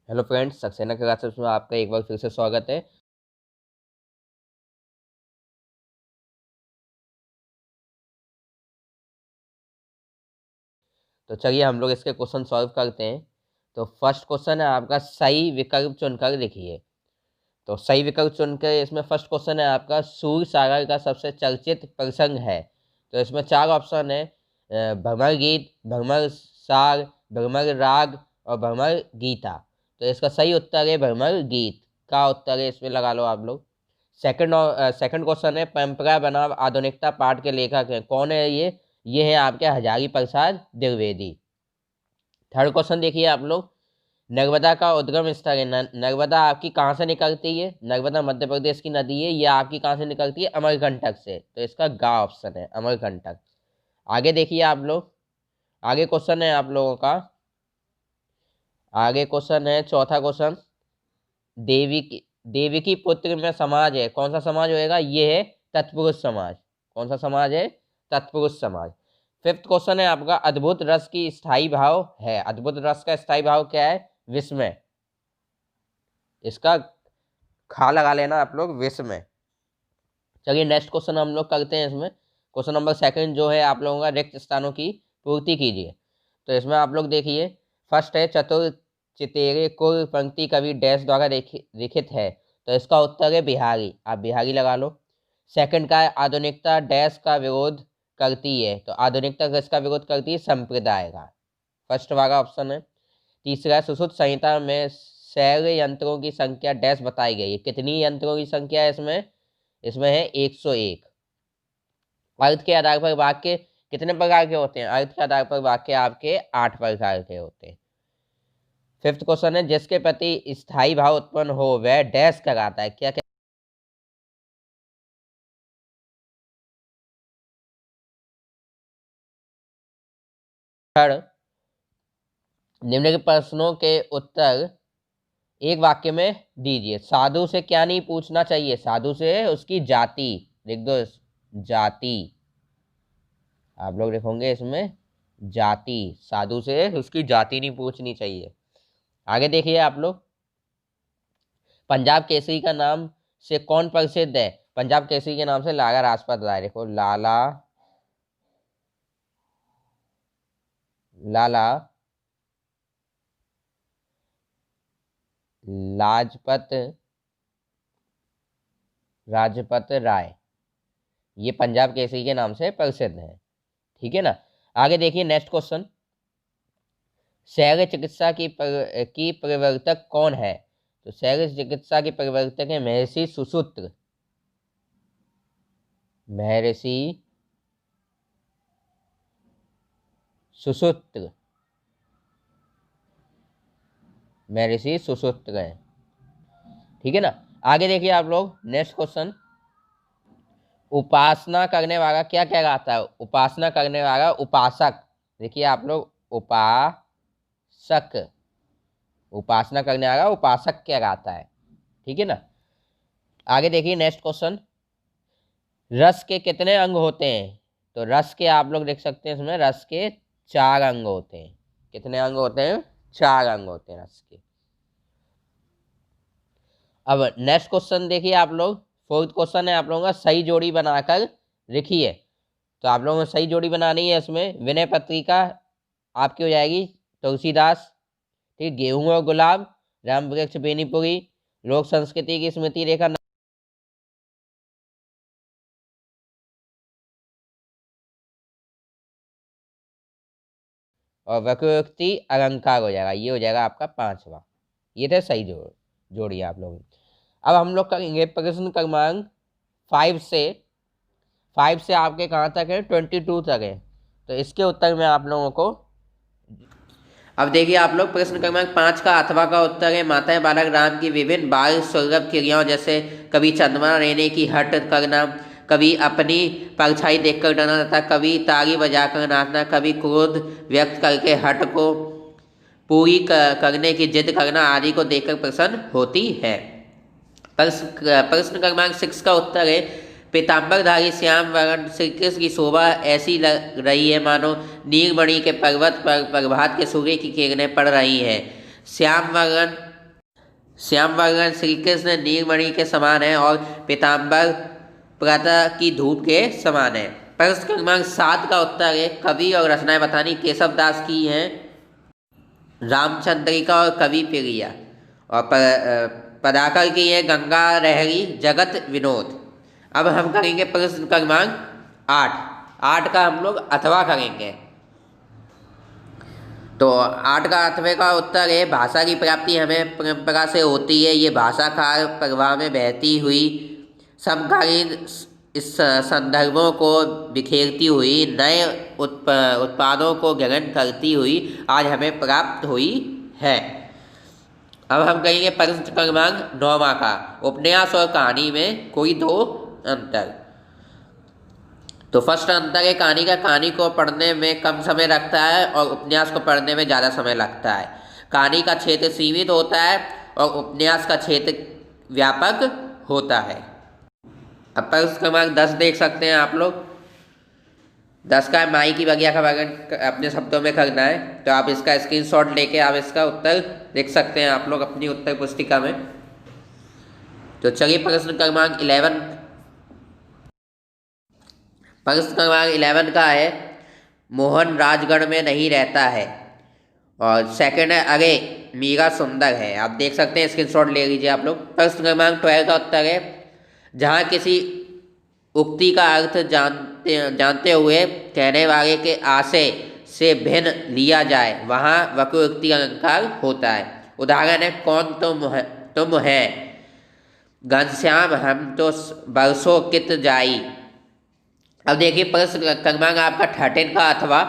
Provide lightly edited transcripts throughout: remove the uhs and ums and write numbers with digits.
Hello friends, Saxena classes में आपका एक बार फिर से स्वागत है। तो चलिए हम लोग इसके क्वेश्चन सॉल्व करते हैं। तो फर्स्ट क्वेश्चन है आपका, सही विकल्प चुनकर लिखिए। तो सही विकल्प चुनकर इसमें फर्स्ट क्वेश्चन है आपका, सूर सागर का सबसे चर्चित प्रसंग है। तो इसमें चार ऑप्शन है, भ्रमर गीत, भ्रमर सार, भ्रमर राग और भ्रमर गीता। तो इसका सही उत्तर है भ्रमर गीत का उत्तर है, इसमें लगा लो आप लोग। सेकंड क्वेश्चन है, परंपरा बनाम आधुनिकता पाठ के लेखक हैं, कौन है ये है आपके हजारी प्रसाद द्विवेदी। थर्ड क्वेश्चन देखिए आप लोग, नर्मदा का उद्गम स्थल है, नर्मदा आपकी कहाँ से निकलती है? नर्मदा मध्य प्रदेश की नदी है, यह आपकी कहाँ से निकलती है? अमरकंटक से। तो इसका गा ऑप्शन है अमरकंटक। आगे देखिए आप लोग, आगे क्वेश्चन है आप लोगों का, आगे क्वेश्चन है चौथा क्वेश्चन, देवी की पुत्र में समाज है, कौन सा समाज होएगा? ये है तत्पुरुष समाज। कौन सा समाज है? तत्पुरुष समाज। फिफ्थ क्वेश्चन है आपका, अद्भुत रस की स्थायी भाव है, अद्भुत रस का स्थायी भाव क्या है? विस्मय। इसका खा लगा लेना आप लोग, विस्मय। चलिए नेक्स्ट क्वेश्चन हम लोग करते हैं। इसमें क्वेश्चन नंबर सेकंड जो है आप लोगों का, रिक्त स्थानों की पूर्ति कीजिए। तो इसमें आप लोग देखिए, फर्स्ट है, चतुर चितेरे कुल पंक्ति कवि डैश द्वारा लिखित है। तो इसका उत्तर है बिहारी, आप बिहारी लगा लो। सेकंड का है, आधुनिकता डैश का विरोध करती है। तो आधुनिकता किसका विरोध करती है? संप्रदाय का। फर्स्ट वाला ऑप्शन है। तीसरा, सुश्रुत संहिता में शैल यंत्रों की संख्या डैश बताई गई है, कितनी यंत्रों की संख्या है इसमें? इसमें है 101। अर्थ के आधार पर वाक्य कितने प्रकार के होते हैं? अर्थ के आधार पर वाक्य आपके 8 प्रकार के होते हैं। फिफ्थ क्वेश्चन है, जिसके प्रति स्थायी भाव उत्पन्न हो वह डैश कराता है, क्या क्या? थर्ड, निम्नलिखित प्रश्नों के उत्तर एक वाक्य में दीजिए। साधु से क्या नहीं पूछना चाहिए? साधु से उसकी जाति लिख दो, जाति। आप लोग लिखोगे इसमें जाति, साधु से उसकी जाति नहीं पूछनी चाहिए। आगे देखिए आप लोग, पंजाब केसरी का नाम से कौन प्रसिद्ध है? पंजाब केसरी के नाम से लाला लाजपत राय। देखो, लाला लाला लाजपत राजपत राय, ये पंजाब केसरी के नाम से प्रसिद्ध है। ठीक है ना। आगे देखिए नेक्स्ट क्वेश्चन, शैल्य चिकित्सा की प्रवर्तक कौन है? तो शैल्य चिकित्सा की प्रवर्तक है महर्षि सुश्रुत। महर्षि सुश्रुत, महर्षि सुश्रुत है। ठीक है ना। आगे देखिए आप लोग नेक्स्ट क्वेश्चन, उपासना करने वाला क्या कहलाता है? उपासना करने वाला उपासक। देखिए आप लोग, उपासक, उपासना करने वाला उपासक कहलाता है। ठीक है ना। आगे देखिए नेक्स्ट क्वेश्चन, रस के कितने अंग होते हैं? तो रस के आप लोग देख सकते हैं इसमें, रस के 4 अंग होते हैं। कितने अंग होते हैं? 4 अंग होते हैं रस के। अब नेक्स्ट क्वेश्चन देखिए आप लोग, फोर्थ क्वेश्चन है आप लोगों का, सही जोड़ी बनाकर लिखिए। तो आप लोगों को सही जोड़ी बनानी है। इसमें विनय पत्रिका आपकी हो जाएगी तुलसीदास, ठीक, गेहूं और गुलाब, राम वृक्ष बेनीपुरी, लोक संस्कृति की स्मृति रेखा, और वक्रोक्ति अलंकार हो जाएगा। ये हो जाएगा आपका 5वां। ये थे सही जोड़ी आप लोग। अब हम लोग करेंगे प्रश्न क्रमांक 5 से, 5 से आपके कहाँ तक है? 22 तक है। तो इसके उत्तर में आप लोगों को, अब देखिए आप लोग, प्रश्न क्रमांक 5 का अथवा का उत्तर है, माता बालक राम की विभिन्न बाल सुलभ क्रियाओं, जैसे कभी चंद्रमा लेने की हट करना, कभी अपनी परछाई देखकर डरना तथा कभी ताली बजाकर नाचना, कभी क्रोध व्यक्त करके हट को पूरी करने की जिद करना आदि को देखकर प्रसन्न होती है। प्रश्न क्रमांक 6 का उत्तर है, पीताम्बरधारी श्याम वर्ण श्री कृष्ण की शोभा ऐसी लग रही है मानो नीलमणि के पर्वत पर प्रभात के सूर्य की किरणें पड़ रही हैं। श्याम वर्ण श्यामवर्णन श्री कृष्ण नीलमणि के समान है और पीताम्बर प्रातः की धूप के समान है। प्रश्न क्रमांक 7 का उत्तर है कवि और रचनाएं बतानी। केशव दास की हैं रामचंद्रिका और कवि प्रिया, और पदाकर की है गंगा रहरी जगत विनोद। अब हम करेंगे प्रश्न क्रमांक 8 का हम लोग अथवा करेंगे। तो 8 का अथवे का उत्तर है भाषा की प्राप्ति हमें परंपरा से होती है। ये भाषाकार प्रवाह में बहती हुई समकालीन इस संदर्भों को बिखेरती हुई नए उत्पादों को ग्रहण करती हुई आज हमें प्राप्त हुई है। अब हम कहेंगे प्रश्न क्रमांक 9 का उपन्यास और कहानी में कोई दो अंतर। तो फर्स्ट अंतर है कहानी का कहानी को पढ़ने में कम समय लगता है और उपन्यास को पढ़ने में ज़्यादा समय लगता है। कहानी का क्षेत्र सीमित होता है और उपन्यास का क्षेत्र व्यापक होता है। अब प्रश्न क्रमांक 10 देख सकते हैं आप लोग। 10 का माई की बगिया का वर्णन अपने शब्दों में करना है। तो आप इसका स्क्रीनशॉट लेके आप इसका उत्तर देख सकते हैं आप लोग अपनी उत्तर पुस्तिका में। तो चलिए प्रश्न क्रमांक 11। प्रश्न क्रमांक 11 का है मोहन राजगढ़ में नहीं रहता है, और सेकंड है अरे मीरा सुंदर है। आप देख सकते हैं, स्क्रीनशॉट ले लीजिए आप लोग। प्रश्न क्रमांक 12 का उत्तर है जहाँ किसी उक्ति का अर्थ जानते हुए कहने वाले के आशय से भिन्न लिया जाए वहाँ वक्रोक्ति अलंकार होता है। उदाहरण है कौन तुम है घनश्याम हम तो बरसों कित जाई। अब देखिए प्रश्न क्रमांक आपका 13 का अथवा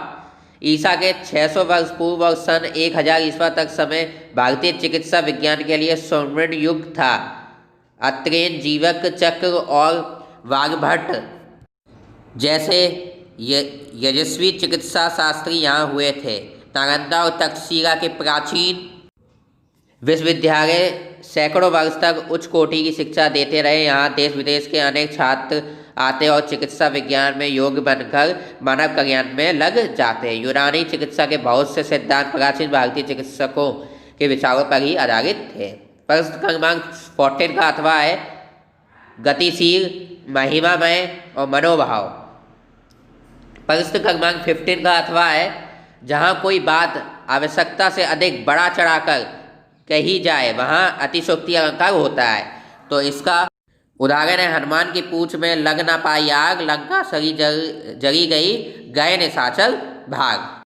ईसा के 600 वर्ष पूर्व और सन 1000 ईस्वी तक समय भारतीय चिकित्सा विज्ञान के लिए स्वर्ण युग था। अत्रेन जीवक चक्र और वाघभट्ट जैसे यशस्वी चिकित्सा शास्त्री यहाँ हुए थे। नालंदा और तक्षशिला के प्राचीन विश्वविद्यालय सैकड़ों वर्ष तक उच्च कोटि की शिक्षा देते रहे। यहाँ देश विदेश के अनेक छात्र आते और चिकित्सा विज्ञान में योग्य बनकर मानव कल्याण में लग जाते हैं। यूनानी चिकित्सा के बहुत से सिद्धांत प्राचीन भारतीय चिकित्सकों के विचारों पर ही आधारित थे। प्रश्न क्रमांक 14 का अथवा है गतिशील महिमामय और मनोभाव। प्रश्न क्रमांक 15 का अथवा है जहाँ कोई बात आवश्यकता से अधिक बड़ा चढ़ाकर कही जाए वहाँ अतिशोक्ति अलंकार होता है। तो इसका उदाहरण है हनुमान की पूंछ में लग ना पाई आग, लंका सरी जरी गई, गए निशाचर भाग।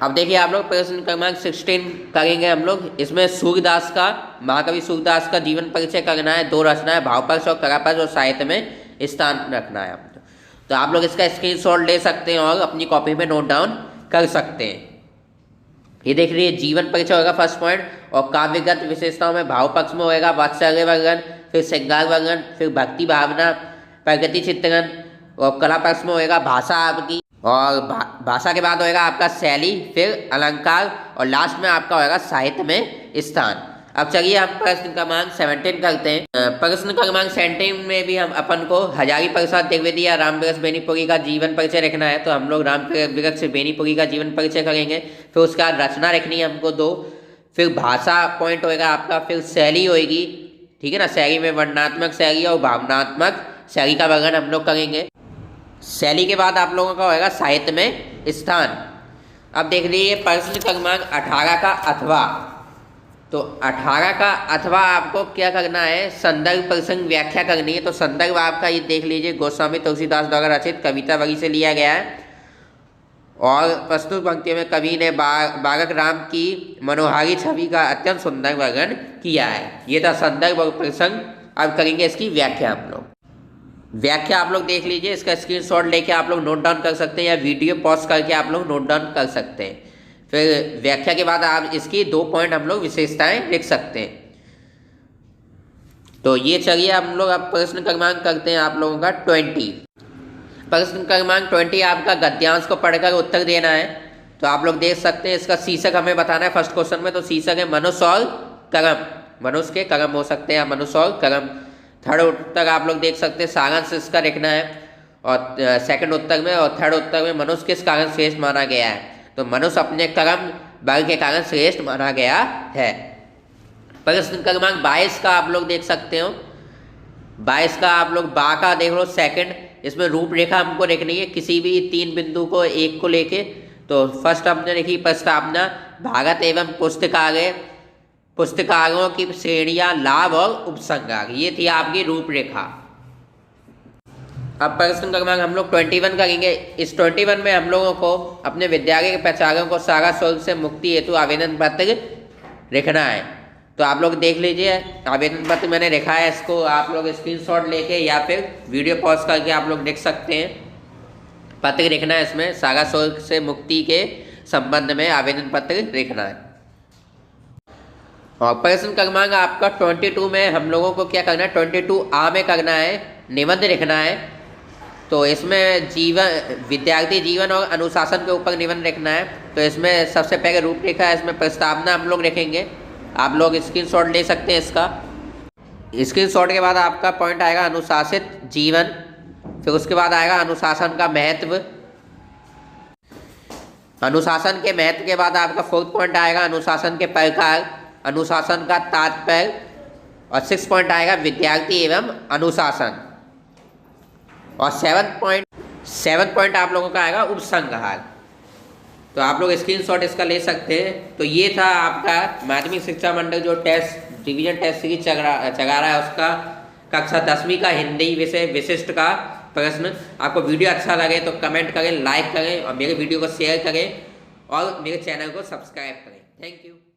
अब देखिए आप लोग प्रश्न क्रमांक 16 करेंगे हम लोग। इसमें सूरदास का महाकवि सूरदास का जीवन परिचय करना है, 2 रचनाएं भावपक्ष और करापक्ष और साहित्य में स्थान रखना है। तो आप लोग इसका स्क्रीनशॉट ले सकते हैं और अपनी कॉपी में नोट डाउन कर सकते हैं। ये देख लीजिए जीवन परिचय होगा फर्स्ट पॉइंट, और काव्यगत विशेषताओं में भावपक्ष में होगा वात्सल्य वर्णन, फिर श्रृंगार वर्णन, फिर भक्ति भावना, प्रगति चित्रण, और कला पक्ष में होगा भाषा आपकी, और भाषा के बाद होगा आपका शैली, फिर अलंकार, और लास्ट में आपका होगा साहित्य में स्थान। अब चलिए हम प्रश्न क्रमांक 17 करते हैं। प्रश्न क्रमांक 17 में भी हम अपन को हजारी प्रसाद द्विवेदी या रामविलास बेनीपुरी का जीवन परिचय रखना है। तो हम लोग रामविलास बेनीपुरी का जीवन परिचय करेंगे, फिर उसके बाद रचना रखनी है हमको 2, फिर भाषा पॉइंट होएगा आपका, फिर शैली होएगी, ठीक है ना। शैली में वर्णनात्मक शैली और भावनात्मक शैली का वर्णन हम लोग करेंगे। शैली के बाद आप लोगों का होएगा साहित्य में स्थान। अब देख लीजिए प्रश्न क्रमांक 18 का अथवा। तो 18 का अथवा आपको क्या करना है, संदर्भ प्रसंग व्याख्या करनी है। तो संदर्भ आपका ये देख लीजिए गोस्वामी तुलसीदास द्वारा रचित कविता वगी से लिया गया है, और प्रस्तुत पंक्तियों में कवि ने बालक राम की मनोहारी छवि का अत्यंत सुंदर वर्णन किया है। ये था संदर्भ और प्रसंग। अब करेंगे इसकी व्याख्या हम लोग। व्याख्या आप लोग देख लीजिए, इसका स्क्रीनशॉट लेके आप लोग नोट डाउन कर सकते हैं या वीडियो पॉज करके आप लोग नोट डाउन कर सकते हैं। फिर व्याख्या के बाद आप इसकी 2 पॉइंट हम लोग विशेषताएं लिख सकते हैं। तो ये चलिए हम लोग अब प्रश्न क्रमांक करते हैं आप लोगों का 20। प्रश्न क्रमांक 20 आपका गद्यांश को पढ़कर उत्तर देना है। तो आप लोग देख सकते हैं, इसका शीर्षक हमें बताना है फर्स्ट क्वेश्चन में। तो शीर्षक है मनुष्य और कर्म, मनुष्य के कर्म हो सकते हैं, मनुष्य और कर्म। थर्ड उत्तर आप लोग देख सकते हैं सारांश इसका लिखना है, और सेकंड उत्तर में और थर्ड उत्तर में मनुष्य किस कारण श्रेष्ठ माना गया है। तो मनुष्य अपने कर्म बल के कारण श्रेष्ठ माना गया है। प्रश्न क्रमांक 22 का आप लोग देख सकते हो। 22 का आप लोग बा का देख लो सेकंड, इसमें रूपरेखा हमको लिखनी है किसी भी 3 बिंदु को एक को लेके। तो फर्स्ट हमने लिखी प्रस्तावना, भारत एवं पुस्तकालयों की श्रेणियां, लाभ और उपसंहार, ये थी आपकी रूपरेखा। अब प्रश्न क्रमांक हम लोग 21 करेंगे। इस 21 में हम लोगों को अपने विद्यालय के प्राचार्यों को सारा शुल्क से मुक्ति हेतु आवेदन पत्र लिखना है। तो आप लोग देख लीजिए, आवेदन पत्र मैंने लिखा है, इसको आप लोग स्क्रीनशॉट लेके या फिर वीडियो पॉज करके आप लोग लिख सकते हैं। पत्र लिखना है, इसमें सारा शुल्क से मुक्ति के संबंध में आवेदन पत्र लिखना है। और प्रश्न क्रमांक आपका 22 में हम लोगों को क्या करना है, 22A में करना है, निबंध लिखना है। तो इसमें विद्यार्थी जीवन और अनुशासन के ऊपर निबंध लिखना है। तो इसमें सबसे पहले रूपरेखा है, इसमें प्रस्तावना हम लोग लिखेंगे। आप लोग स्क्रीनशॉट ले सकते हैं इसका। स्क्रीनशॉट के बाद आपका पॉइंट आएगा अनुशासित जीवन, फिर उसके बाद आएगा अनुशासन का महत्व। अनुशासन के महत्व के बाद आपका 4th पॉइंट आएगा अनुशासन के प्रकार, अनुशासन का तात्पर्य, और 6th पॉइंट आएगा विद्यार्थी एवं अनुशासन, और 7th पॉइंट आप लोगों का आएगा उपसंहार। तो आप लोग स्क्रीनशॉट इसका ले सकते हैं। तो ये था आपका माध्यमिक शिक्षा मंडल जो टेस्ट रिवीजन टेस्ट सीरीज चला रहा है, उसका कक्षा 10वीं का हिंदी विषय विशिष्ट का प्रश्न। आपको वीडियो अच्छा लगे तो कमेंट करें, लाइक करें और मेरे वीडियो को शेयर करें और मेरे चैनल को सब्सक्राइब करें। Thank you.